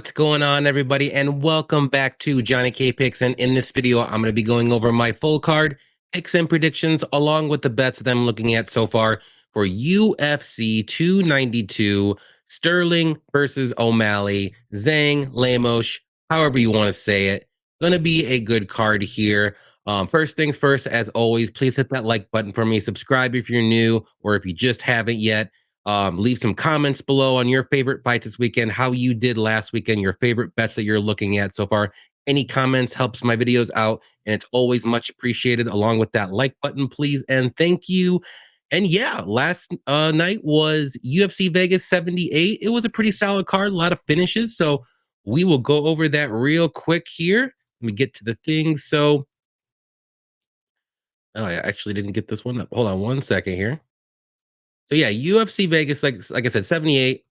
What's going on, everybody, and welcome back to Johnny K Picks. And in this video, I'm going to be going over my full card picks and predictions, along with the bets that I'm looking at so far for UFC 292, Sterling versus O'Malley, Zhang, Lemos, however you want to say it. Going to be a good card here. First things first, as always, please hit that like button for me. Subscribe if you're new, or if you just haven't yet. Leave some comments below on your favorite fights this weekend, how you did last weekend, your favorite bets that you're looking at so far. Any comments helps my videos out, and it's always much appreciated. Along with that like button, please, and thank you. And yeah, last night was UFC Vegas 78. It was a pretty solid card, a lot of finishes. So we will go over that real quick here. Let me get to the thing. So, oh, I actually didn't get this one up. Hold on one second here. So yeah, UFC Vegas, like I said, 78,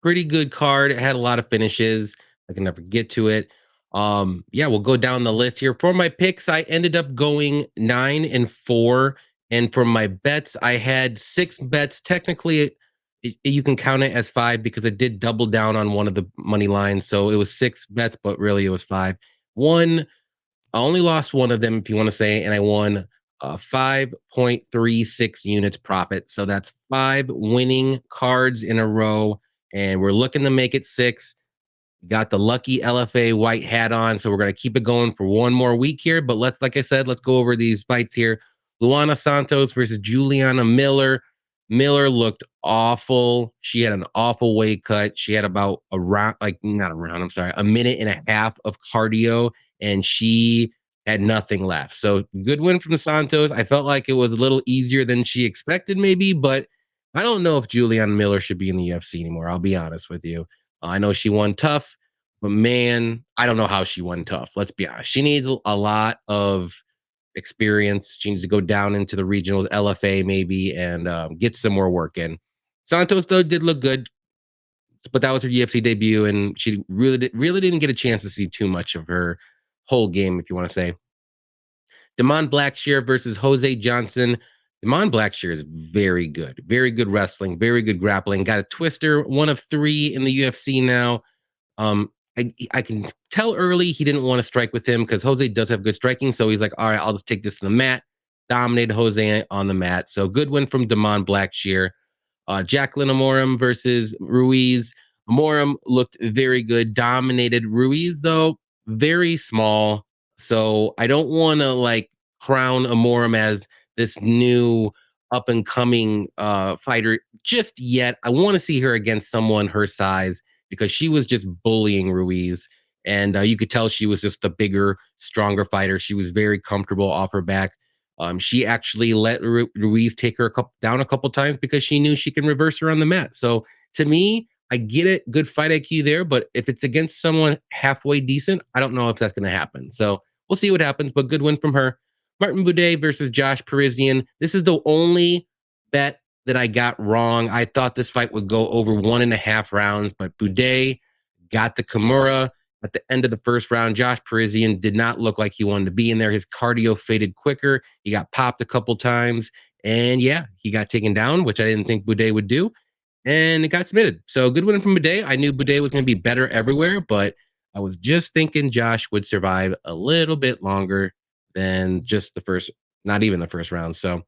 pretty good card. It had a lot of finishes. I can never get to it. Yeah, we'll go down the list here. For my picks, I ended up going 9-4. And for my bets, I had 6 bets. Technically, you can count it as 5 because it did double down on one of the money lines. So it was 6 bets, but really it was 5. I only lost one of them, if you want to say, and I won 5.36 units profit. So that's 5 winning cards in a row, and we're looking to make it 6. Got the lucky LFA white hat on, so we're going to keep it going for one more week here. But like I said, let's go over these fights here. Luana Santos versus Juliana Miller. Miller looked awful. She had an awful weight cut. She had about a minute and a half of cardio, and she had nothing left. So good win from Santos. I felt like it was a little easier than she expected, maybe, but I don't know if Juliana Miller should be in the UFC anymore. I'll be honest with you. I know she won tough, but man, I don't know how she won tough. Let's be honest. She needs a lot of experience. She needs to go down into the regionals, LFA maybe, and get some more work in. Santos, though, did look good, but that was her UFC debut, and she really didn't get a chance to see too much of her whole game, if you want to say. Damon Blackshear versus Jose Johnson. Damon Blackshear is very good wrestling, very good grappling. Got a twister, 1 of 3 in the UFC now. I can tell early he didn't want to strike with him because Jose does have good striking. So he's like, all right, I'll just take this to the mat. Dominated Jose on the mat. So good win from Damon Blackshear. Jacqueline Amorim versus Ruiz. Amorim looked very good. Dominated Ruiz, though, very small. So I don't want to crown Amorim as this new up and coming fighter just yet. I want to see her against someone her size because she was just bullying Ruiz. And you could tell she was just a bigger, stronger fighter. She was very comfortable off her back. She actually let Ruiz take her down a couple times because she knew she can reverse her on the mat. So to me, I get it. Good fight IQ there. But if it's against someone halfway decent, I don't know if that's going to happen. So we'll see what happens. But good win from her. Martin Boudet versus Josh Parisian. This is the only bet that I got wrong. I thought this fight would go over 1.5 rounds, but Boudet got the Kimura at the end of the first round. Josh Parisian did not look like he wanted to be in there. His cardio faded quicker. He got popped a couple times. And yeah, he got taken down, which I didn't think Boudet would do. And it got submitted. So good win from Boudet. I knew Boudet was going to be better everywhere, but I was just thinking Josh would survive a little bit longer than just not even the first round. So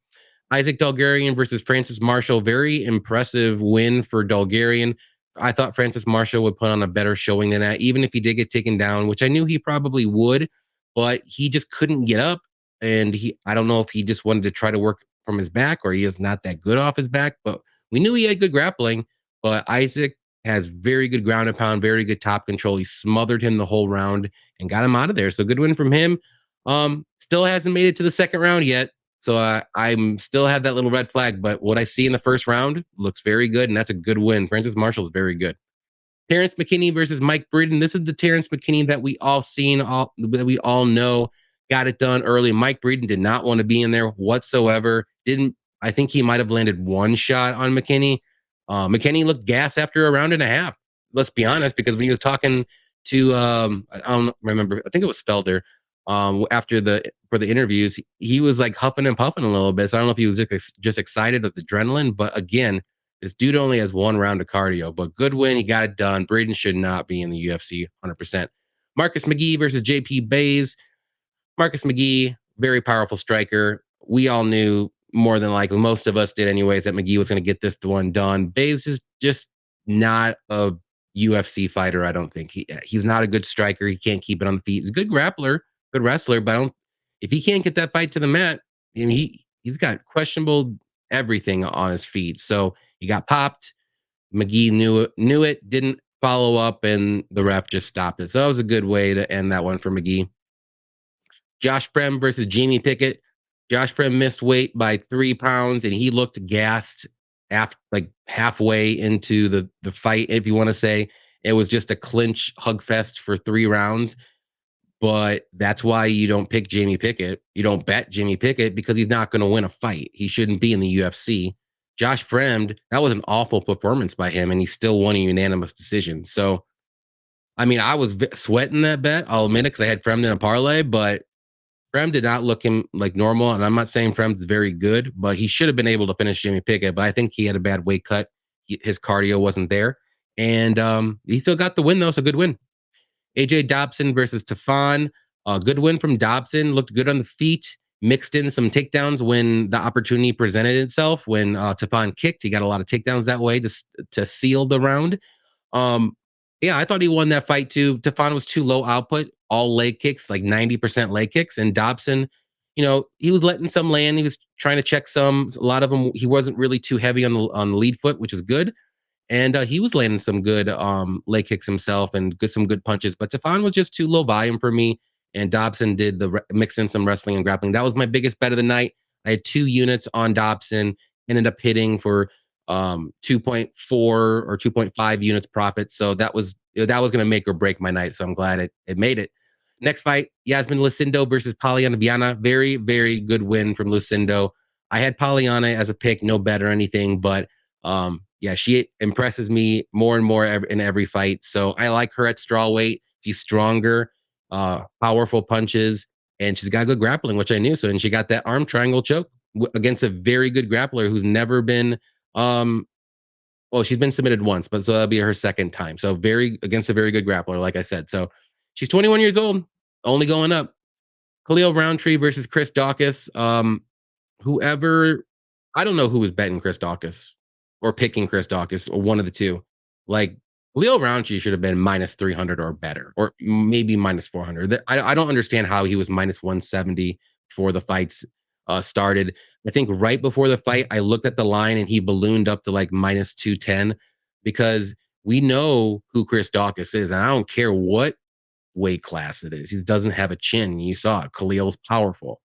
Isaac Dalgarian versus Francis Marshall. Very impressive win for Dalgarian. I thought Francis Marshall would put on a better showing than that, even if he did get taken down, which I knew he probably would, but he just couldn't get up. And I don't know if he just wanted to try to work from his back or he is not that good off his back, but we knew he had good grappling. But Isaac has very good ground and pound, very good top control. He smothered him the whole round and got him out of there. So good win from him. Still hasn't made it to the second round yet. So I'm still have that little red flag, but what I see in the first round looks very good, and that's a good win. Francis Marshall is very good. Terrence McKinney versus Mike Britton. This is the Terrence McKinney that we all know got it done early. Mike Britton did not want to be in there whatsoever. I think he might have landed one shot on McKinney. McKinney looked gassed after a round and a half. Let's be honest, because when he was talking to I don't remember, I think it was Felder. For the interviews, he was like huffing and puffing a little bit. So I don't know if he was just excited of the adrenaline, but again, This dude only has 1 round of cardio, but good win. He got it done. Braden should not be in the UFC 100%. Marcus McGee versus JP Bays. Marcus McGee, very powerful striker. We all knew more than likely, most of us did anyways, that McGee was going to get this one done. Bays is just not a UFC fighter, I don't think. He's not a good striker. He can't keep it on the feet. He's a good grappler, good wrestler, but if he can't get that fight to the mat, I mean, he's got questionable everything on his feet. So he got popped. McGee knew it, didn't follow up, and the ref just stopped it. So that was a good way to end that one for McGee. Josh Prem versus Jamie Pickett. Josh Prem missed weight by 3 pounds, and he looked gassed after, like halfway into the fight. If you want to say it was just a clinch hug fest for 3 rounds, but that's why you don't pick Jamie Pickett. You don't bet Jamie Pickett because he's not going to win a fight. He shouldn't be in the UFC. Josh Fremd, that was an awful performance by him, and he still won a unanimous decision. So, I mean, I was sweating that bet. I'll admit it because I had Fremd in a parlay, but Prem did not look him like normal, and I'm not saying Prem's very good, but he should have been able to finish Jimmy Pickett. But I think he had a bad weight cut. His cardio wasn't there, and he still got the win though. So good win. AJ Dobson versus Tafon. Good win from Dobson. Looked good on the feet. Mixed in some takedowns when the opportunity presented itself. When Tafon kicked, he got a lot of takedowns that way to seal the round. Yeah, I thought he won that fight too. Tafon was too low output, all leg kicks, like 90% leg kicks. And Dobson, he was letting some land. He was trying to check some. A lot of them, he wasn't really too heavy on the lead foot, which was good. And he was landing some good leg kicks himself and some good punches. But Tafon was just too low volume for me. And Dobson did mix in some wrestling and grappling. That was my biggest bet of the night. I had 2 units on Dobson, ended up hitting for 2.4 or 2.5 units profit. So that was going to make or break my night. So I'm glad it made it. Next fight, Yasmin Lucindo versus Poliana Viana. Very, very good win from Lucindo. I had Poliana as a pick, no bet or anything, but yeah, she impresses me more and more in every fight. So I like her at strawweight. She's stronger, powerful punches, and she's got good grappling, which I knew. So, and she got that arm triangle choke against a very good grappler who's never been well, she's been submitted once, but so that'll be her second time. So against a very good grappler, like I said. So she's 21 years old, only going up. Khalil Roundtree versus Chris Daukaus. Whoever, I don't know who was betting Chris Daukaus or picking Chris Daukaus or one of the two. Like Khalil Roundtree should have been minus 300 or better, or maybe minus 400. I don't understand how he was minus 170 before the fights started. I think right before the fight, I looked at the line and he ballooned up to like minus 210 because we know who Chris Daukaus is. And I don't care what weight class it is. He doesn't have a chin. You saw it. Khalil's powerful.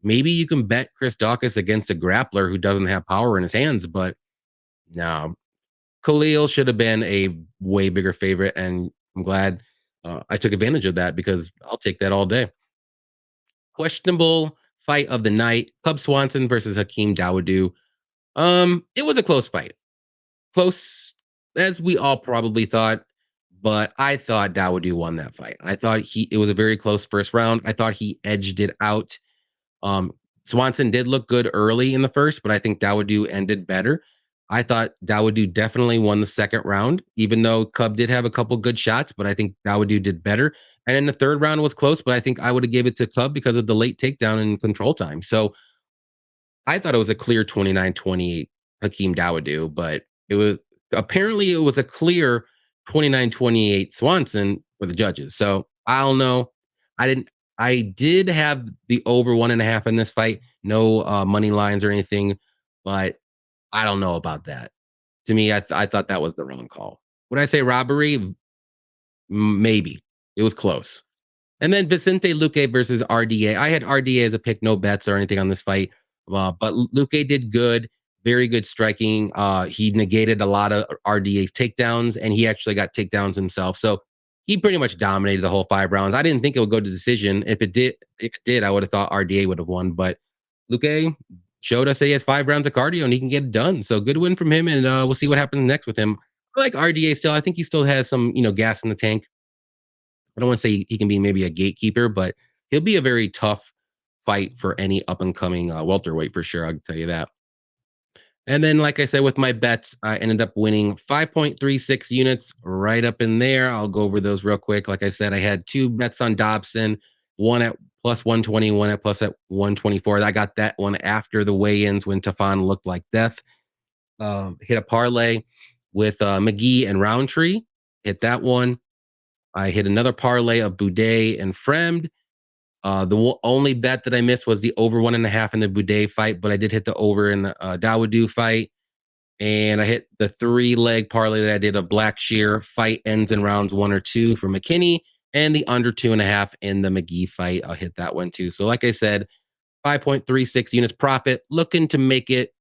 Maybe you can bet Chris Daukaus against a grappler who doesn't have power in his hands, but no. Khalil should have been a way bigger favorite, and I'm glad I took advantage of that because I'll take that all day. Questionable fight of the night: Cub Swanson versus Hakeem Dawodu. It was a close fight, close as we all probably thought, but I thought Dawodu won that fight. I thought it was a very close first round. I thought he edged it out. Swanson did look good early in the first, but I think Dawodu ended better. I thought Dawodu definitely won the second round, even though Cub did have a couple good shots, but I think Dawodu did better. And then the third round was close, but I think I would have gave it to Cub because of the late takedown and control time. So I thought it was a clear 29-28 Hakeem Dawodu, but it was a clear 29-28 Swanson for the judges. So I don't know. I did have the over 1.5 in this fight. No money lines or anything, but I don't know about that. To me, I thought that was the wrong call. Would I say robbery? Maybe. It was close. And then Vicente Luque versus RDA. I had RDA as a pick, no bets or anything on this fight. But Luque did good, very good striking. He negated a lot of RDA's takedowns, and he actually got takedowns himself. So he pretty much dominated the whole 5 rounds. I didn't think it would go to decision. If it did, I would have thought RDA would have won. But Luque showed us that he has 5 rounds of cardio and he can get it done. So good win from him, and we'll see what happens next with him. I like RDA still. I think he still has some, gas in the tank. I don't want to say he can be maybe a gatekeeper, but he'll be a very tough fight for any up and coming welterweight for sure. I'll tell you that. And then, like I said, with my bets, I ended up winning 5.36 units right up in there. I'll go over those real quick. Like I said, I had 2 bets on Dobson, one at plus 120, one at plus at 124. I got that one after the weigh-ins when Tafon looked like death. Hit a parlay with McGee and Roundtree. Hit that one. I hit another parlay of Boudet and Fremd. The only bet that I missed was the over 1.5 in the Boudet fight, but I did hit the over in the Dawodu fight. And I hit the 3-leg parlay that I did of Black Shear. Fight ends in rounds 1 or 2 for McKinney, and the under 2.5 in the McGee fight. I'll hit that one too. So, like I said, 5.36 units profit, looking to make it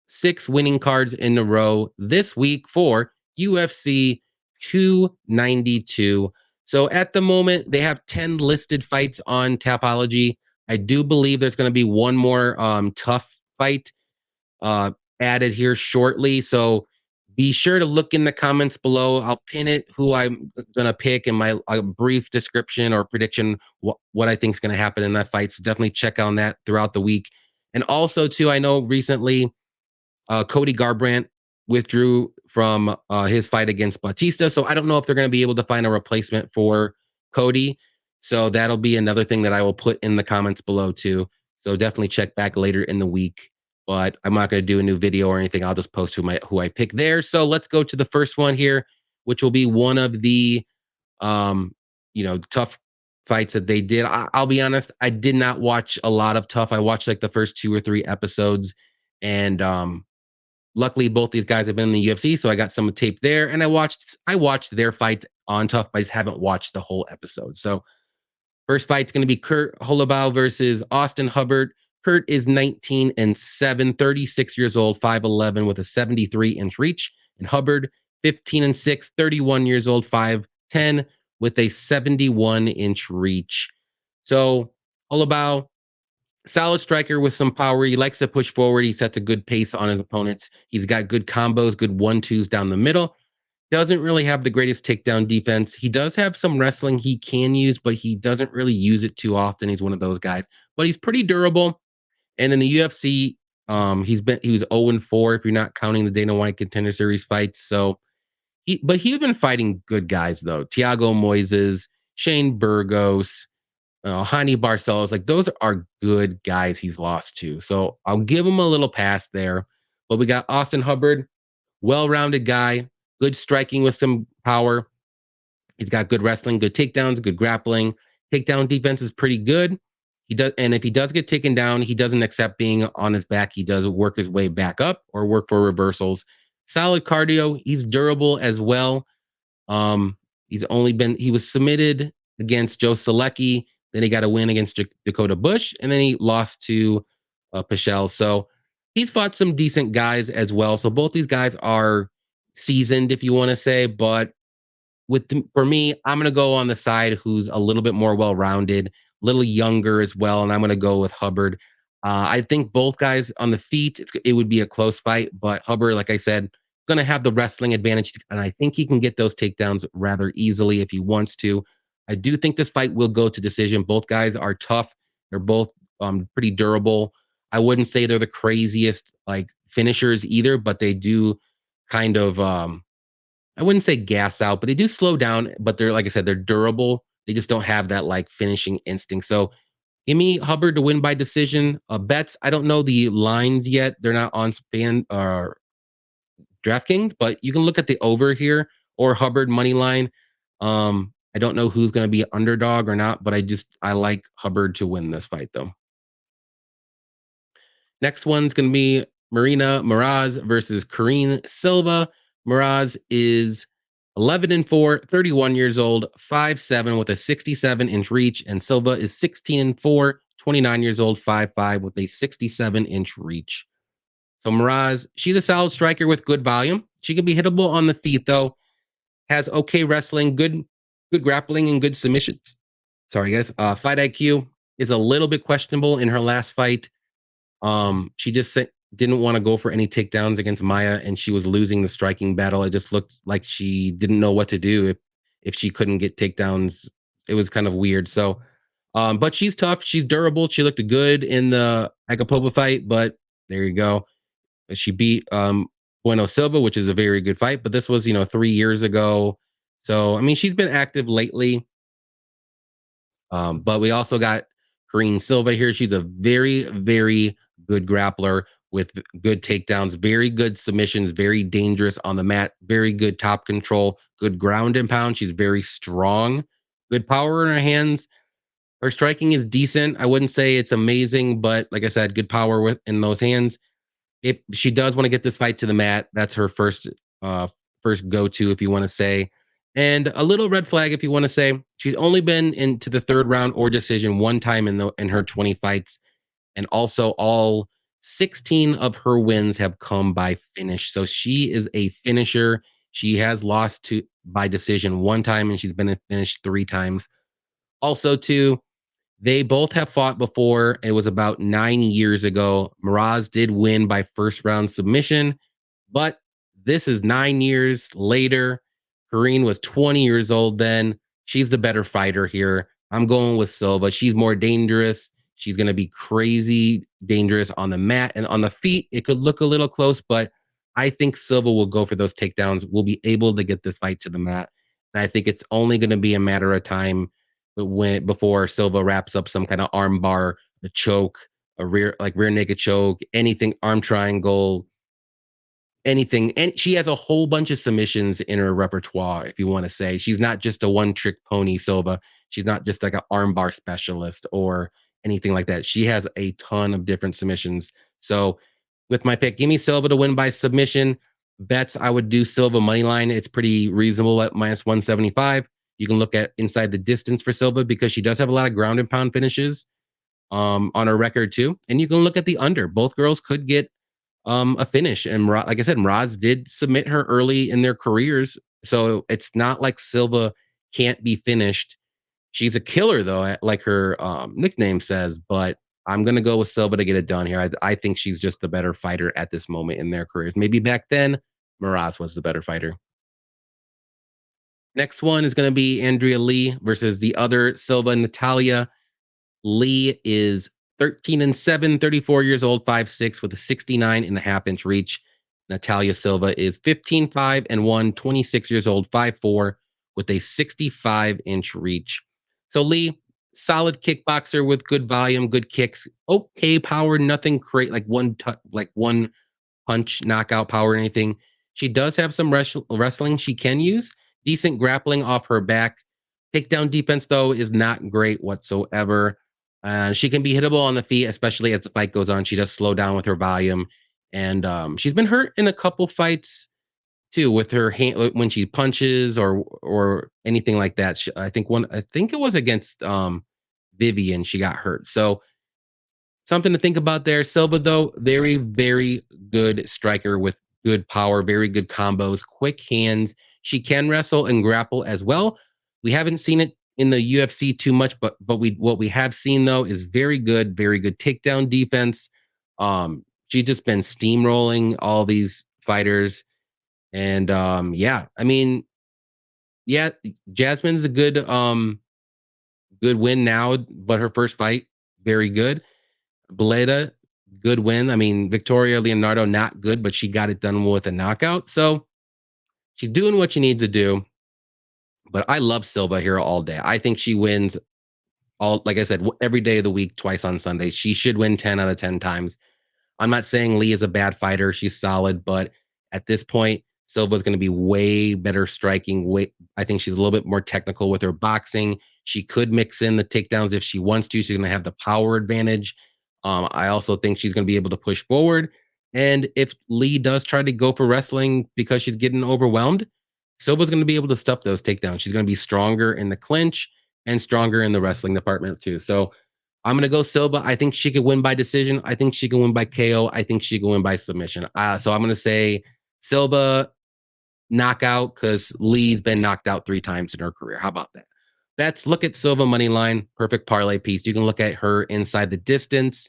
6 winning cards in a row this week for UFC 292. So at the moment, they have 10 listed fights on Tapology. I do believe there's going to be one more tough fight uh, added here shortly. So be sure to look in the comments below. I'll pin it who I'm gonna pick in my brief description or prediction what I think is gonna happen in that fight. So definitely check on that throughout the week. And also too, I know recently Cody Garbrandt withdrew from his fight against Bautista. So I don't know if they're going to be able to find a replacement for Cody. So that'll be another thing that I will put in the comments below too. So definitely check back later in the week. But I'm not going to do a new video or anything. I'll just post who I pick there. So let's go to the first one here, which will be one of the tough fights that they did. I'll be honest, I did not watch a lot of tough. I watched like the first 2 or 3 episodes, and luckily both these guys have been in the UFC, so I got some tape there, and I watched their fights on tough, but I just haven't watched the whole episode. So first fight's going to be Kurt Holobaugh versus Austin Hubbard. Kurt is 19-7, 36 years old, 5'11", with a 73-inch reach. And Hubbard, 15-6, 31 years old, 5'10", with a 71-inch reach. So Holobaugh, solid striker with some power. He likes to push forward. He sets a good pace on his opponents. He's got good combos, good 1-2s down the middle. Doesn't really have the greatest takedown defense. He does have some wrestling he can use, but he doesn't really use it too often. He's one of those guys. But he's pretty durable. And in the UFC, he was 0-4 if you're not counting the Dana White Contender Series fights. So he's been fighting good guys though. Thiago Moises, Shane Burgos, Hani Barcelos, like those are good guys he's lost to. So I'll give him a little pass there. But we got Austin Hubbard, well-rounded guy, good striking with some power. He's got good wrestling, good takedowns, good grappling. Takedown defense is pretty good. He does, and if he does get taken down, he doesn't accept being on his back. He does work his way back up or work for reversals. Solid cardio. He's durable as well. He was submitted against Joe Selecki. Then he got a win against Dakota Bush, and then he lost to Pichel. So he's fought some decent guys as well. So both these guys are seasoned, if you want to say. But for me, I'm going to go on the side who's a little bit more well-rounded, a little younger as well, and I'm going to go with Hubbard. I think both guys on the feet, it would be a close fight, but Hubbard, like I said, going to have the wrestling advantage, and I think he can get those takedowns rather easily if he wants to. I do think this fight will go to decision. Both guys are tough. They're both pretty durable. I wouldn't say they're the craziest like finishers either, but they do kind of I wouldn't say gas out, but they do slow down. But they're, like I said, they're durable. They just don't have that like finishing instinct. So give me Hubbard to win by decision. Bets, I don't know the lines yet. They're not on Fan or DraftKings, but you can look at the over here or Hubbard money line. I don't know who's going to be underdog or not, but I like Hubbard to win this fight though. Next one's going to be Marina Moroz versus Karine Silva. Moroz is 11-4, 31 years old, 5'7", with a 67-inch reach, and Silva is 16-4, 29 years old, 5'5", with a 67-inch reach. So Moroz, she's a solid striker with good volume. She can be hittable on the feet though. Has okay wrestling, good grappling, and good submissions. Sorry guys. Fight IQ is a little bit questionable in her last fight. She just didn't want to go for any takedowns against Maya, and she was losing the striking battle. It just looked like she didn't know what to do if she couldn't get takedowns. It was kind of weird. So, but she's tough. She's durable. She looked good in the Agapova fight, but there you go. She beat Bueno Silva, which is a very good fight, but this was 3 years ago. So I mean, she's been active lately. But we also got Karine Silva here. She's a very, very good grappler with good takedowns, very good submissions, very dangerous on the mat, very good top control, good ground and pound. She's very strong, good power in her hands. Her striking is decent. I wouldn't say it's amazing, but like I said, good power with in those hands. If she does want to get this fight to the mat, that's her first go-to, if you want to say. And a little red flag, if you want to say, she's only been into the third round or decision one time in her 20 fights, and also all 16 of her wins have come by finish. So she is a finisher. She has lost to by decision one time, and she's been finished 3 times. Also, too, they both have fought before. It was about 9 years ago. Moroz did win by first round submission, but this is 9 years later. Karine was 20 years old then. She's the better fighter here. I'm going with Silva. She's more dangerous. She's going to be crazy dangerous on the mat and on the feet. It could look a little close, but I think Silva will go for those takedowns. We'll be able to get this fight to the mat. And I think it's only going to be a matter of time before Silva wraps up some kind of arm bar, a choke, a rear naked choke, anything, arm triangle, anything. And she has a whole bunch of submissions in her repertoire, if you want to say. She's not just a one trick pony, Silva. She's not just like an armbar specialist or anything like that. She has a ton of different submissions. So with my pick, give me Silva to win by submission. Bets, I would do Silva money line. It's pretty reasonable at minus 175. You can look at inside the distance for Silva because she does have a lot of ground and pound finishes on her record too. And you can look at the under. Both girls could get a finish. And like I said, Moroz did submit her early in their careers. So it's not like Silva can't be finished. She's a killer, though, like her nickname says. But I'm going to go with Silva to get it done here. I think she's just the better fighter at this moment in their careers. Maybe back then, Moroz was the better fighter. Next one is going to be Andrea Lee versus the other Silva, Natalia. Lee is 13-7, 34 years old, 5'6", with a 69.5-inch reach. Natalia Silva is 15-5-1, 26 years old, 5'4", with a 65-inch reach. So Lee, solid kickboxer with good volume, good kicks, okay power, nothing great like one punch knockout power or anything. She does have some wrestling she can use, decent grappling off her back. Takedown defense, though, is not great whatsoever. She can be hittable on the feet, especially as the fight goes on. She does slow down with her volume. And she's been hurt in a couple fights too with her hand when she punches or anything like that. I think it was against Vivian she got hurt. So something to think about there. Silva, though, very, very good striker with good power, very good combos, quick hands. She can wrestle and grapple as well. We haven't seen it in the UFC too much, but what we have seen though is very good takedown defense. She's just been steamrolling all these fighters, and yeah, I mean, yeah, Jasmine's a good win now, but her first fight, very good. Bleda, good win. I mean, Victoria Leonardo, not good, but she got it done with a knockout. So she's doing what she needs to do. But I love Silva here all day. I think she wins all, like I said, every day of the week, twice on Sunday. She should win 10 out of 10 times. I'm not saying Lee is a bad fighter. She's solid, but at this point, Silva's going to be way better striking. I think she's a little bit more technical with her boxing. She could mix in the takedowns if she wants to. She's going to have the power advantage. I also think she's going to be able to push forward. And if Lee does try to go for wrestling because she's getting overwhelmed, Silva's going to be able to stuff those takedowns. She's going to be stronger in the clinch and stronger in the wrestling department too. So I'm going to go Silva. I think she could win by decision. I think she can win by KO. I think she can win by submission. So I'm going to say Silva knockout because Lee's been knocked out 3 times in her career. How about that? That's look at Silva money line, perfect parlay piece. You can look at her inside the distance.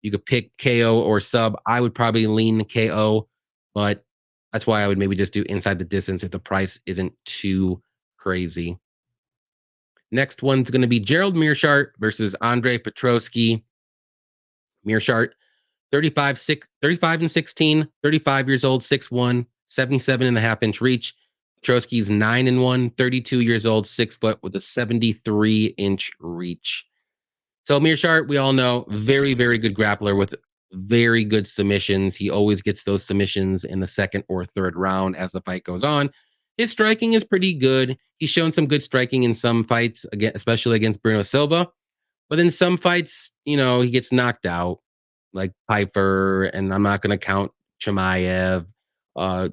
You could pick KO or sub. I would probably lean the KO, but that's why I would maybe just do inside the distance if the price isn't too crazy. Next one's going to be Gerald Meerschaert versus Andre Petroski. Meerschaert 35 and 16, 35 years old, 6'1", 77.5-inch reach. Petroski's 9-1, 32 years old, 6 foot with a 73-inch reach. So Meerschaert, we all know, very, very good grappler with very good submissions. He always gets those submissions in the second or third round as the fight goes on. His striking is pretty good. He's shown some good striking in some fights, again, especially against Bruno Silva. But in some fights, he gets knocked out, like Piper, and I'm not going to count Chimaev, uh,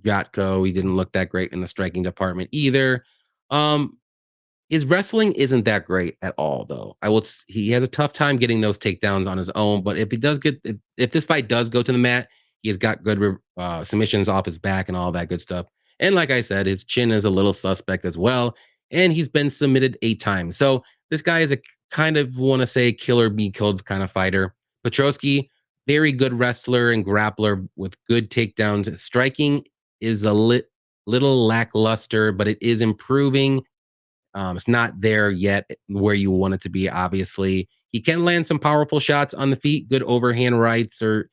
Jotko. He didn't look that great in the striking department either. Um, his wrestling isn't that great at all, though. He has a tough time getting those takedowns on his own. But if this fight does go to the mat, he has got good submissions off his back and all that good stuff. And like I said, his chin is a little suspect as well, and he's been submitted 8 times. So this guy is a kind of want to say kill or be killed kind of fighter. Petroski, very good wrestler and grappler with good takedowns. Striking is a little lackluster, but it is improving. It's not there yet where you want it to be, obviously. He can land some powerful shots on the feet, good overhand rights or,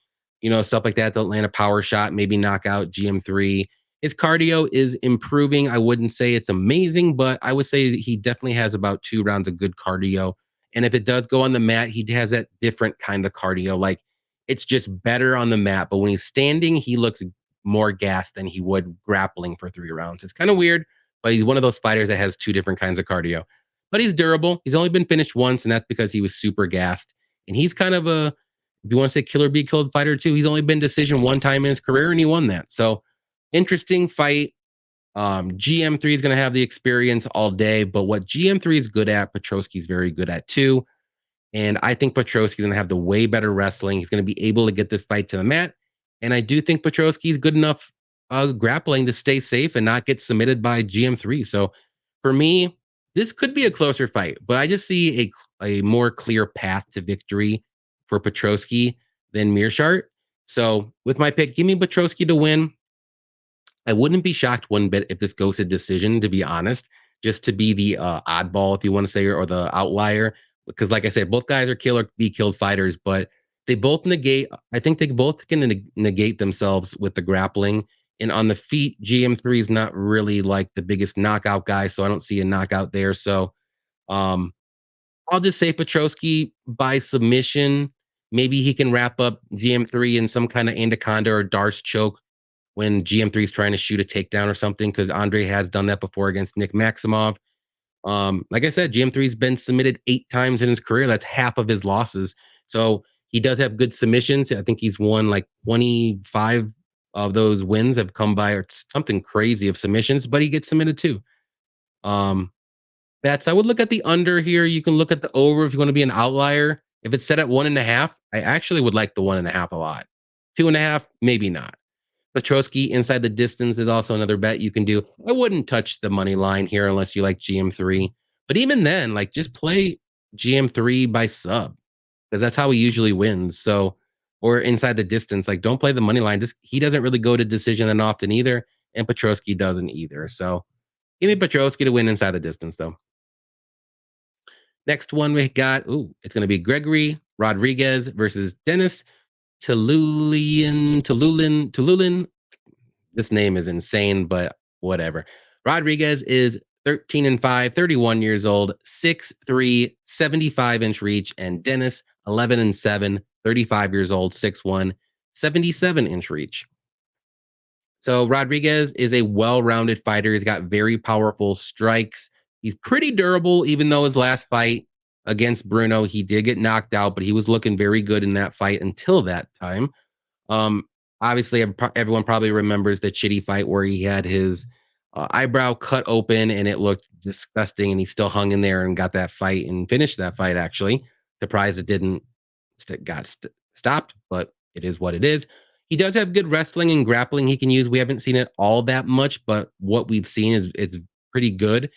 stuff like that. Don't land a power shot, maybe knock out GM3. His cardio is improving. I wouldn't say it's amazing, but I would say he definitely has about 2 rounds of good cardio. And if it does go on the mat, he has that different kind of cardio. Like it's just better on the mat. But when he's standing, he looks more gassed than he would grappling for 3 rounds. It's kind of weird, but he's one of those fighters that has 2 different kinds of cardio. But he's durable. He's only been finished once, and that's because he was super gassed. And he's kind of if you want to say killer be killed fighter too, he's only been decision 1 time in his career, and he won that. So interesting fight. GM3 is going to have the experience all day, but what GM3 is good at, Petroski is very good at too. And I think Petroski is going to have the way better wrestling. He's going to be able to get this fight to the mat. And I do think Petroski is good enough grappling to stay safe and not get submitted by GM3. So for me, this could be a closer fight, but I just see a more clear path to victory for Petroski than Meerschaert. So with my pick, give me Petroski to win. I wouldn't be shocked one bit if this goes to decision, to be honest, just to be the oddball, if you want to say, or the outlier. Because, like I said, both guys are kill or be killed fighters, but they both negate. I think they both can negate themselves with the grappling. And on the feet, GM3 is not really like the biggest knockout guy, so I don't see a knockout there. So um, I'll just say Petroski by submission. Maybe he can wrap up GM3 in some kind of anaconda or Darce choke when GM3 is trying to shoot a takedown or something, because Andre has done that before against Nick Maximov. Like I said, GM3's been submitted 8 times in his career. That's half of his losses. So he does have good submissions. I think he's won like 25 of those wins have come by or something crazy of submissions, but he gets submitted too. Bets, I would look at the under here. You can look at the over if you want to be an outlier. If it's set at 1.5, I actually would like the 1.5 a lot. 2.5, maybe not. Petroski inside the distance is also another bet you can do. I wouldn't touch the money line here unless you like GM3. But even then, like just play GM3 by sub because that's how he usually wins. So, or inside the distance, like don't play the money line. He doesn't really go to decision that often either, and Petroski doesn't either. So, give me Petroski to win inside the distance though. Next one we got, it's going to be Gregory Rodrigues versus Dennis Tiuliulin. This name is insane, but whatever. Rodrigues is 13-5, 31 years old, 6'3", 75-inch reach, and Dennis 11-7, 35 years old, 6'1", 77-inch reach. So Rodrigues is a well-rounded fighter. He's got very powerful strikes. He's pretty durable, even though his last fight against Bruno, he did get knocked out, but he was looking very good in that fight until that time. Obviously, everyone probably remembers the Chitty fight where he had his eyebrow cut open and it looked disgusting, and he still hung in there and got that fight and finished that fight, actually. Surprised it didn't stopped, but it is what it is. He does have good wrestling and grappling he can use. We haven't seen it all that much, but what we've seen is it's pretty good.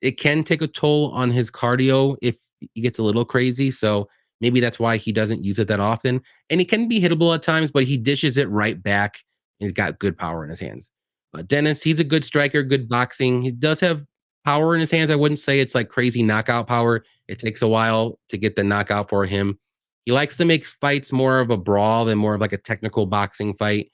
It can take a toll on his cardio if he gets a little crazy. So maybe that's why he doesn't use it that often. And he can be hittable at times, but he dishes it right back. He's got good power in his hands. But Dennis, he's a good striker, good boxing. He does have power in his hands. I wouldn't say it's like crazy knockout power. It takes a while to get the knockout for him. He likes to make fights more of a brawl than more of like a technical boxing fight.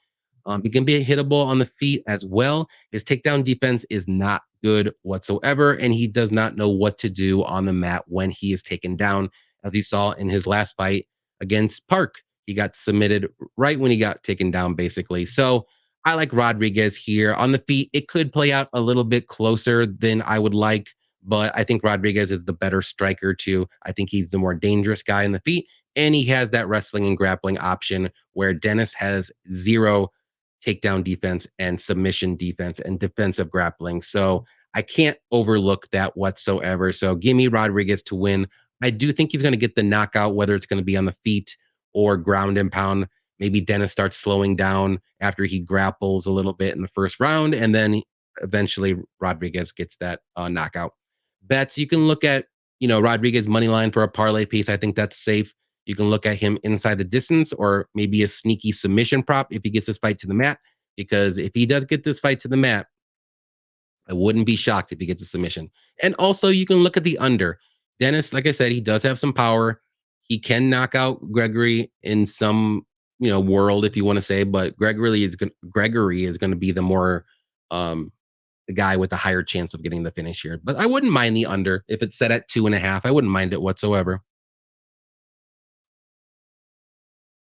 He can be hittable on the feet as well. His takedown defense is not good whatsoever, and he does not know what to do on the mat when he is taken down, as you saw in his last fight against Park. He got submitted right when he got taken down, basically. So I like Rodrigues here. On the feet, it could play out a little bit closer than I would like, but I think Rodrigues is the better striker, too. I think he's the more dangerous guy in the feet, and he has that wrestling and grappling option where Dennis has zero takedown defense and submission defense and defensive grappling. So I can't overlook that whatsoever. So give me Rodrigues to win. I do think he's going to get the knockout, whether it's going to be on the feet or ground and pound. Maybe Dennis starts slowing down after he grapples a little bit in the first round, and then eventually Rodrigues gets that knockout. Bets, you can look at, Rodrigues money line for a parlay piece. I think that's safe. You can look at him inside the distance or maybe a sneaky submission prop if he gets this fight to the mat. Because if he does get this fight to the mat, I wouldn't be shocked if he gets a submission. And also, you can look at the under. Dennis, like I said, he does have some power. He can knock out Gregory in some, world, if you want to say. But Gregory is going to be the more the guy with the higher chance of getting the finish here. But I wouldn't mind the under if it's set at 2.5. I wouldn't mind it whatsoever.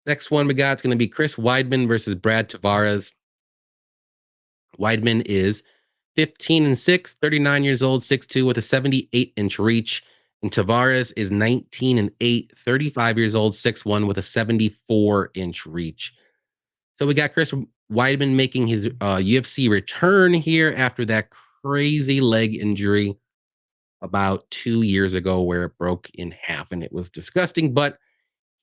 Next one we got is going to be Chris Weidman versus Brad Tavares. Weidman is 15-6, 39 years old, 6'2", with a 78-inch reach. And Tavares is 19-8, 35 years old, 6'1", with a 74-inch reach. So we got Chris Weidman making his UFC return here after that crazy leg injury about 2 years ago where it broke in half, and it was disgusting. But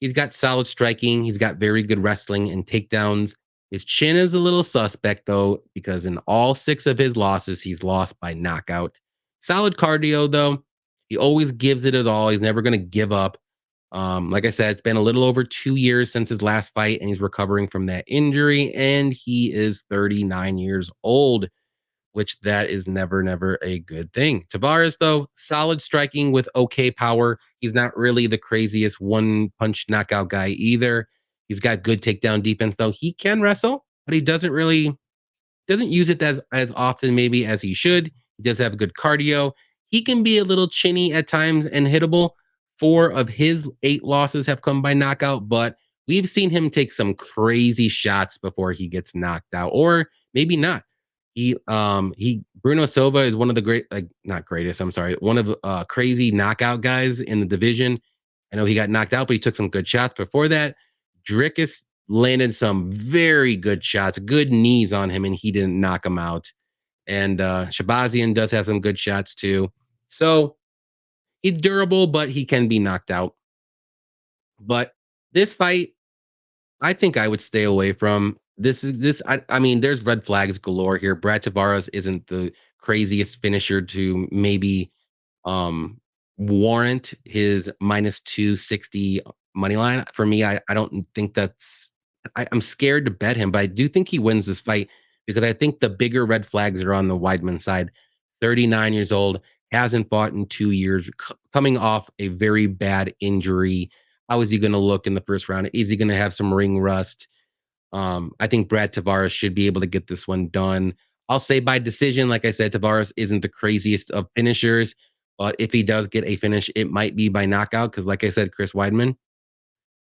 he's got solid striking. He's got very good wrestling and takedowns. His chin is a little suspect, though, because in all 6 of his losses, he's lost by knockout. Solid cardio, though. He always gives it all. He's never going to give up. Like I said, it's been a little over 2 years since his last fight, and he's recovering from that injury. And he is 39 years old, which that is never a good thing. Tavares, though, solid striking with okay power. He's not really the craziest one punch knockout guy either. He's got good takedown defense, though. He can wrestle, but he doesn't use it as often maybe as he should. He does have good cardio. He can be a little chinny at times and hittable. 4 of his 8 losses have come by knockout, but we've seen him take some crazy shots before he gets knocked out, or maybe not. Bruno Silva is one of the great, like, not greatest, I'm sorry, one of crazy knockout guys in the division. I know he got knocked out, but he took some good shots before that. Dricus landed some very good shots, good knees on him, and he didn't knock him out. And Shabazian does have some good shots too. So he's durable, but he can be knocked out. But this fight, I think I would stay away from. I mean, there's red flags galore here. Brad Tavares isn't the craziest finisher to maybe um warrant his minus 260 money line. For me, I don't think I'm scared to bet him, but I do think he wins this fight because I think the bigger red flags are on the Weidman side. 39 years old, hasn't fought in 2 years, coming off a very bad injury. How is he going to look in the first round? Is he going to have some ring rust? I think Brad Tavares should be able to get this one done. I'll say by decision. Like I said, Tavares isn't the craziest of finishers, but if he does get a finish, it might be by knockout because, like I said, Chris Weidman,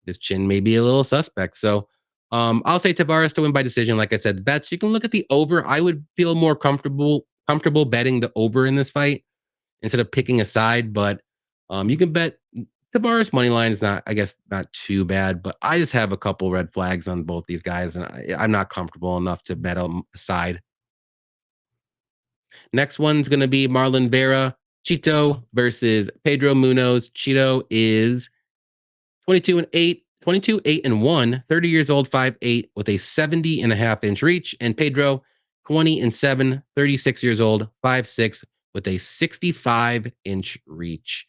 his chin may be a little suspect. So I'll say Tavares to win by decision. Like I said, bets, you can look at the over. I would feel more comfortable betting the over in this fight instead of picking a side. But you can bet Tavares money line is not, I guess, not too bad. But I just have a couple red flags on both these guys, and I'm not comfortable enough to bet a side. Next one's going to be Marlon Vera, Chito versus Pedro Munhoz. Chito is 22-8, 22-8-1, 30 years old, 5'8", with a 70.5-inch reach. And Pedro, 20-7, 36 years old, 5'6", with a 65-inch reach.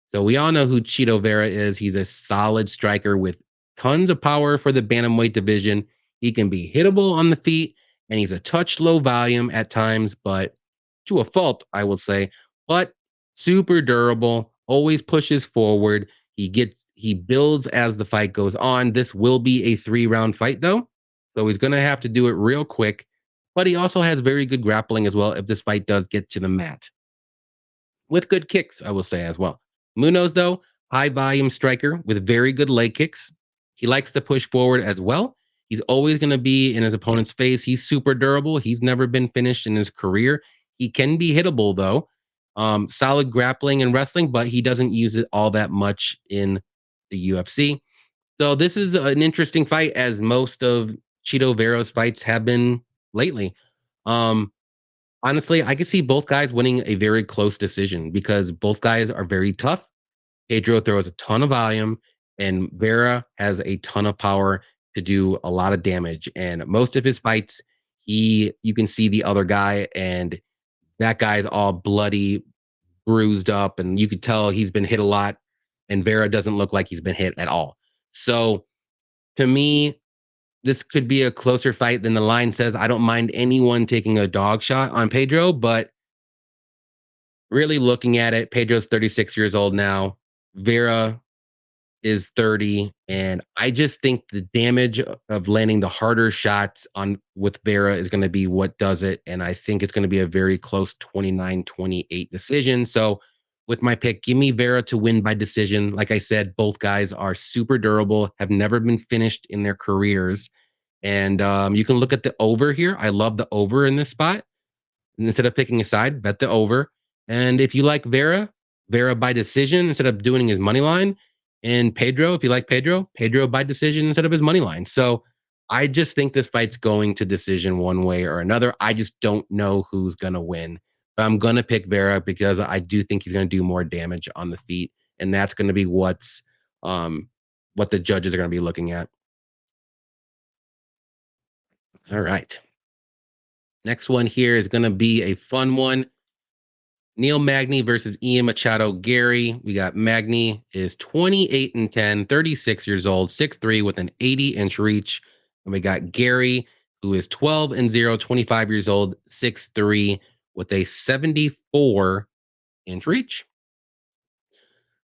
So we all know who Chito Vera is. He's a solid striker with tons of power for the bantamweight division. He can be hittable on the feet, and he's a touch low volume at times, but to a fault, I will say. But super durable, always pushes forward. He He builds as the fight goes on. This will be a 3-round fight, though. So he's going to have to do it real quick. But he also has very good grappling as well if this fight does get to the mat. With good kicks, I will say as well. Munhoz, though, high volume striker with very good leg kicks. He likes to push forward as well. He's always going to be in his opponent's face. He's super durable. He's never been finished in his career. He can be hittable, though. Solid grappling and wrestling, but he doesn't use it all that much in the UFC. So this is an interesting fight, as most of Chito Vera's fights have been lately. Um, Honestly, I could see both guys winning a very close decision because both guys are very tough. Pedro throws a ton of volume, and Vera has a ton of power to do a lot of damage. And most of his fights, you can see the other guy, and that guy's all bloody, bruised up, and you could tell he's been hit a lot. And Vera doesn't look like he's been hit at all. So to me, this could be a closer fight than the line says. I don't mind anyone taking a dog shot on Pedro, but really looking at it, Pedro's 36 years old now. Vera is 30, and I just think the damage of landing the harder shots on with Vera is going to be what does it, and I think it's going to be a very close 29-28 decision. So with my pick, give me Vera to win by decision. Like I said, both guys are super durable, have never been finished in their careers. And you can look at the over here. I love the over in this spot. Instead of picking a side, bet the over. And if you like Vera, Vera by decision instead of doing his money line. And Pedro, if you like Pedro, Pedro by decision instead of his money line. So I just think this fight's going to decision one way or another. I just don't know who's going to win. But I'm going to pick Vera because I do think he's going to do more damage on the feet. And that's going to be what the judges are going to be looking at. All right. Next one here is going to be a fun one. Neil Magny versus Ian Machado Garry. We got Magny is 28-10, 36 years old, 6'3" with an 80-inch reach. And we got Garry, who is 12-0, 25 years old, 6'3" with a 74-inch reach.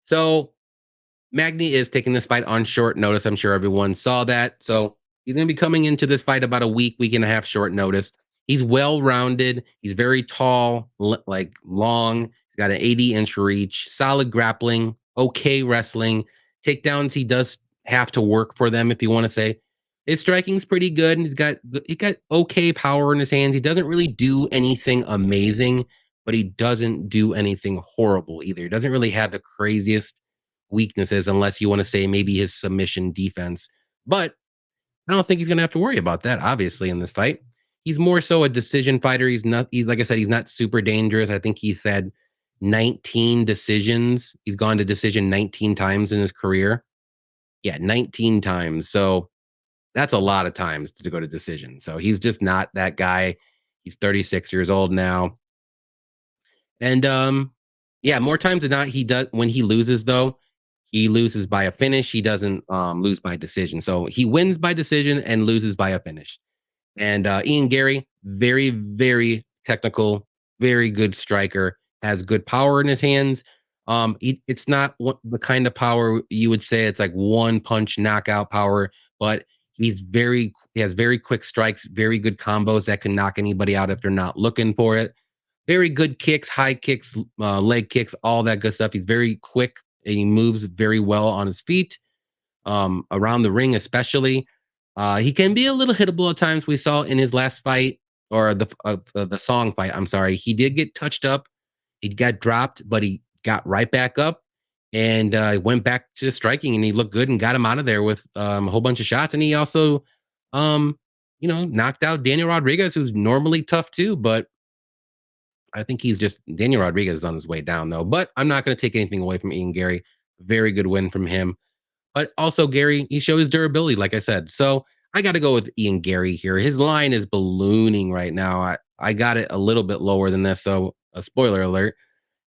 So Magny is taking this fight on short notice. I'm sure everyone saw that. So he's going to be coming into this fight about a week and a half short notice. He's well-rounded. He's very tall, like long. He's got an 80-inch reach, solid grappling, okay wrestling. Takedowns, he does have to work for them, if you want to say. His striking's pretty good, and he got okay power in his hands. He doesn't really do anything amazing, but he doesn't do anything horrible either. He doesn't really have the craziest weaknesses, unless you want to say maybe his submission defense. But I don't think he's going to have to worry about that, obviously, in this fight. He's more so a decision fighter. He's like I said, he's not super dangerous. I think he's had 19 decisions. He's gone to decision 19 times in his career. Yeah, 19 times. So that's a lot of times to go to decision. So he's just not that guy. He's 36 years old now. And yeah, more times than not, he does when he loses, though, he loses by a finish. He doesn't lose by decision. So he wins by decision and loses by a finish. And Ian Garry, very, very technical, very good striker, has good power in his hands. It's not the kind of power you would say it's like one punch knockout power, but he has very quick strikes, very good combos that can knock anybody out if they're not looking for it. Very good kicks, high kicks, leg kicks, all that good stuff. He's very quick and he moves very well on his feet, around the ring, especially. He can be a little hittable at times. We saw in his last fight, or the Song fight. I'm sorry, he did get touched up. He got dropped, but he got right back up and went back to striking, and he looked good and got him out of there with a whole bunch of shots. And he also, knocked out Daniel Rodrigues, who's normally tough too, but I think Daniel Rodrigues is on his way down though. But I'm not going to take anything away from Ian Garry. Very good win from him. But also Garry, he showed his durability, like I said. So I got to go with Ian Garry here. His line is ballooning right now. I got it a little bit lower than this, so a spoiler alert.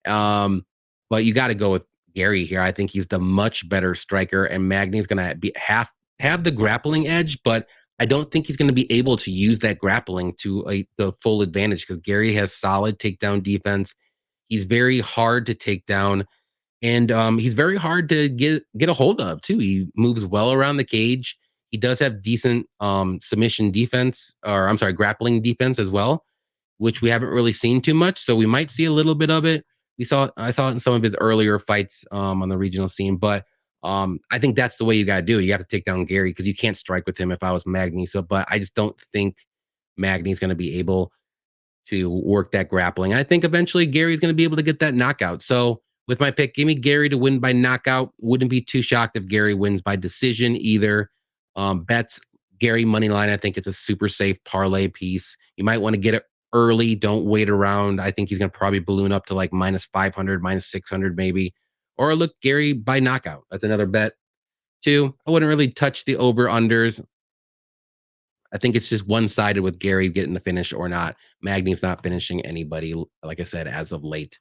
But you got to go with Garry here. I think he's the much better striker, and Magny's going to have the grappling edge, but I don't think he's going to be able to use that grappling to the full advantage because Garry has solid takedown defense. He's very hard to take down. And he's very hard to get a hold of too. He moves well around the cage. He does have decent submission defense, or I'm sorry, grappling defense as well, which we haven't really seen too much. So we might see a little bit of it. I saw it in some of his earlier fights on the regional scene, but I think that's the way you got to do it. You have to take down Garry because you can't strike with him if I was Magny. So, but I just don't think Magny's going to be able to work that grappling. I think eventually Garry's going to be able to get that knockout. So with my pick, give me Garry to win by knockout. Wouldn't be too shocked if Garry wins by decision either. Bets Garry money line. I think it's a super safe parlay piece. You might want to get it early. Don't wait around. I think he's going to probably balloon up to like minus 500, minus 600 maybe. Or look Garry by knockout. That's another bet too. I wouldn't really touch the over unders. I think it's just one sided with Garry getting the finish or not. Magny's not finishing anybody, like I said, as of late.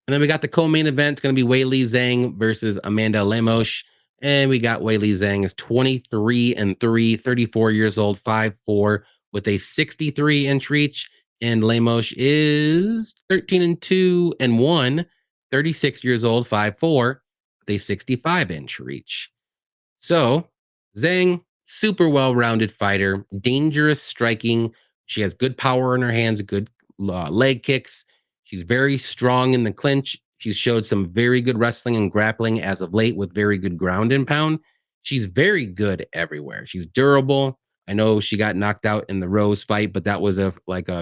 And then we got the co-main event. It's going to be Weili Zhang versus Amanda Lemos. And we got Weili Zhang is 23 and 3, 34 years old, 5'4", with a 63-inch reach. And Lemos is 13 and 2 and 1, 36 years old, 5'4", with a 65-inch reach. So Zhang, super well-rounded fighter, dangerous striking. She has good power in her hands, good leg kicks. She's very strong in the clinch. She's showed some very good wrestling and grappling as of late with very good ground and pound. She's very good everywhere. She's durable. I know she got knocked out in the Rose fight, but that was a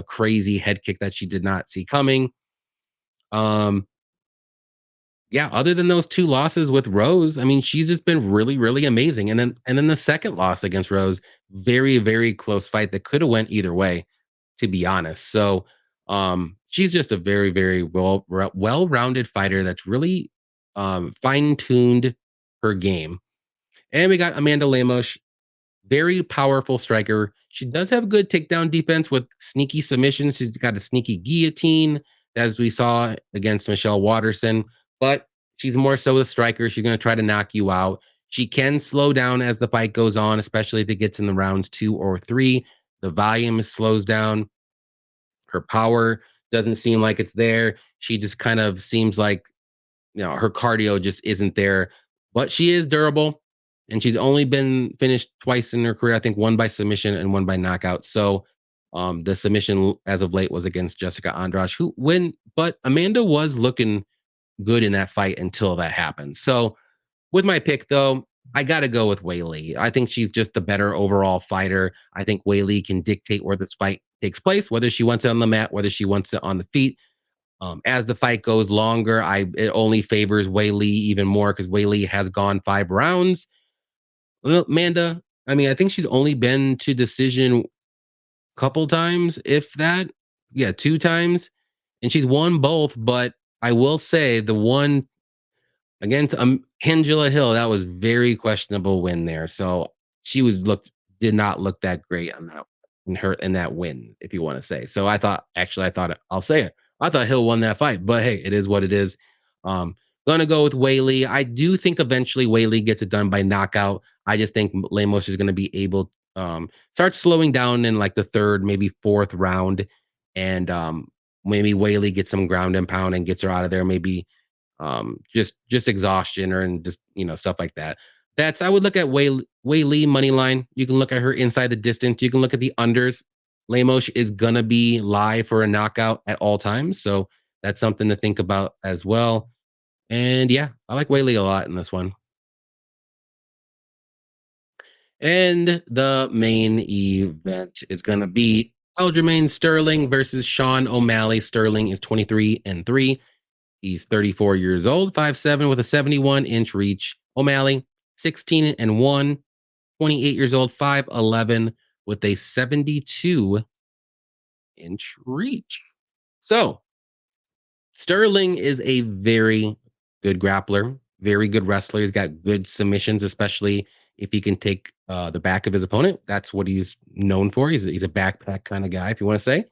crazy head kick that she did not see coming. Um, yeah, other than those two losses with Rose, I mean, she's just been really, really amazing. And then the second loss against Rose, very, very close fight that could have went either way, to be honest. So she's just a very, very well-rounded fighter that's really fine-tuned her game. And we got Amanda Lemos, very powerful striker. She does have good takedown defense with sneaky submissions. She's got a sneaky guillotine, as we saw against Michelle Watterson, but she's more so a striker. She's going to try to knock you out. She can slow down as the fight goes on, especially if it gets in the rounds 2 or 3. The volume slows down. Her power doesn't seem like it's there. She just kind of seems like, her cardio just isn't there, but she is durable and she's only been finished twice in her career. I think one by submission and one by knockout. So the submission as of late was against Jessica Andrade, but Amanda was looking good in that fight until that happened. So with my pick though, I got to go with Weili. I think she's just the better overall fighter. I think Weili can dictate where this fight takes place, whether she wants it on the mat, whether she wants it on the feet. As the fight goes longer, it only favors Weili even more because Weili has gone 5 rounds. Well, Amanda, I mean, I think she's only been to decision a couple times, if that. Yeah, 2 times, and she's won both. But I will say the one against Angela Hill, that was very questionable win there. So she did not look that great on that in that win, if you want to say. So I'll say it. I thought Hill won that fight, but hey, it is what it is. Gonna go with Weili. I do think eventually Weili gets it done by knockout. I just think Lemos is gonna be able start slowing down in like the third, maybe fourth round, and maybe Weili gets some ground and pound and gets her out of there. Maybe just exhaustion or and just stuff like that. I would look at Wei Lee money line. You can look at her inside the distance. You can look at the unders. Lemos is gonna be live for a knockout at all times, so that's something to think about as well. And yeah, I like Wei Lee a lot in this one. And the main event is gonna be Aljamain Sterling versus Sean O'Malley. Sterling is 23 and 3. He's 34 years old, 5'7", with a 71-inch reach. O'Malley, 16 and 1, 28 years old, 5'11", with a 72-inch reach. So Sterling is a very good grappler, very good wrestler. He's got good submissions, especially if he can take the back of his opponent. That's what he's known for. He's a backpack kind of guy, if you want to say.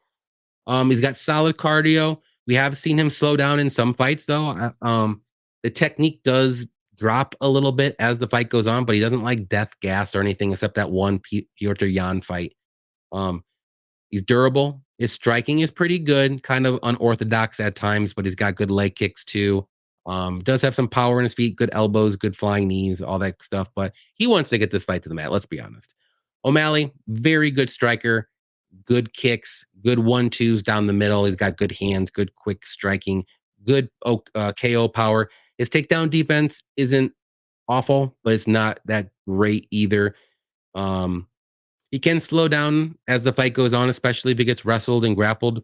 He's got solid cardio. We have seen him slow down in some fights, though. The technique does drop a little bit as the fight goes on, but he doesn't like death gas or anything except that one Piotr Jan fight. Um, he's durable. His striking is pretty good, kind of unorthodox at times, but he's got good leg kicks too. Does have some power in his feet, good elbows, good flying knees, all that stuff. But he wants to get this fight to the mat. Let's be honest. O'Malley, very good striker, good kicks, good 1-2s down the middle. He's got good hands, good quick striking, good KO power. His takedown defense isn't awful, but it's not that great either. Um, he can slow down as the fight goes on, especially if he gets wrestled and grappled.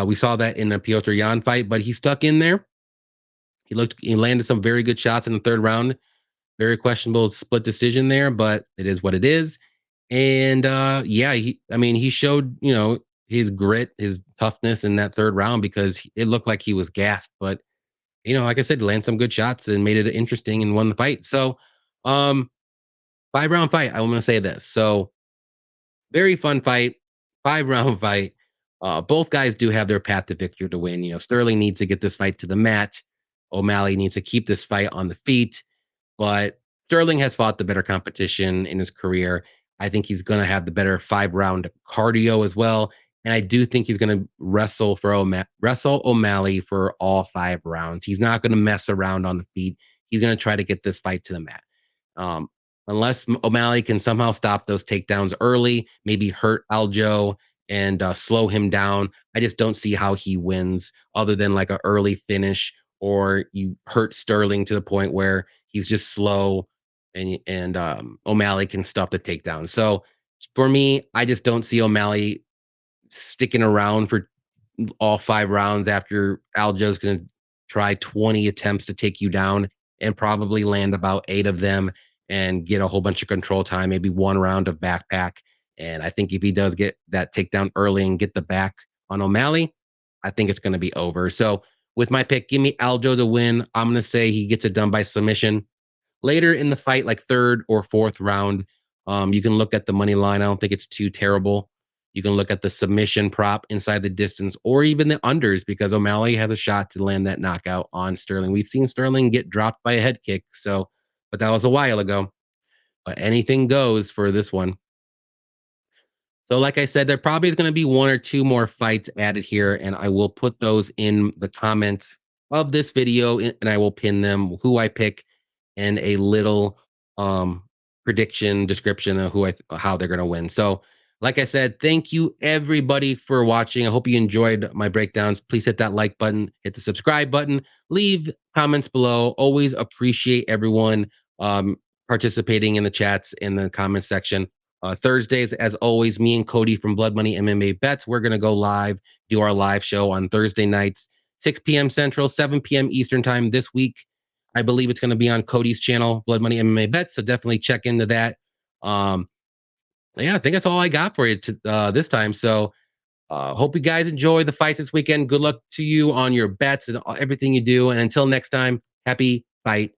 We saw that in the Piotr Jan fight, but he stuck in there. He landed some very good shots in the third round. Very questionable split decision there, but it is what it is. And yeah, he showed, his grit, his toughness in that third round because it looked like he was gassed. But, like I said, landed some good shots and made it interesting and won the fight. So, 5-round fight. I want to say this. So, very fun fight, 5-round fight. Both guys do have their path to victory to win. Sterling needs to get this fight to the mat. O'Malley needs to keep this fight on the feet. But Sterling has fought the better competition in his career. I think he's going to have the better 5-round cardio as well. And I do think he's going to wrestle O'Malley for all 5 rounds. He's not going to mess around on the feet. He's going to try to get this fight to the mat. Um, Unless O'Malley can somehow stop those takedowns early, maybe hurt Aljo and slow him down. I just don't see how he wins other than like an early finish, or you hurt Sterling to the point where he's just slow and O'Malley can stop the takedown. So for me, I just don't see O'Malley sticking around for all 5 rounds after Aljo's going to try 20 attempts to take you down and probably land about 8 of them and get a whole bunch of control time, maybe 1 round of backpack. And I think if he does get that takedown early and get the back on O'Malley, I think it's going to be over. So with my pick, give me Aljo to win. I'm going to say he gets it done by submission. Later in the fight, like 3rd or 4th round, you can look at the money line. I don't think it's too terrible. You can look at the submission prop inside the distance or even the unders because O'Malley has a shot to land that knockout on Sterling. We've seen Sterling get dropped by a head kick, but that was a while ago. But anything goes for this one. So, like I said, there probably is going to be 1 or 2 more fights added here, and I will put those in the comments of this video, and I will pin them, who I pick, and a little prediction description of how they're going to win. So, like I said, thank you everybody for watching. I hope you enjoyed my breakdowns. Please hit that like button, hit the subscribe button, leave comments below. Always appreciate everyone participating in the chats in the comment section. Thursdays, as always, me and Cody from Blood Money MMA Bets, we're going to go live, do our live show on Thursday nights, 6 p.m. Central, 7 p.m. Eastern time this week. I believe it's going to be on Cody's channel, Blood Money MMA Bets, so definitely check into that. Yeah, I think that's all I got for you this time. So hope you guys enjoy the fights this weekend. Good luck to you on your bets and everything you do. And until next time, happy fight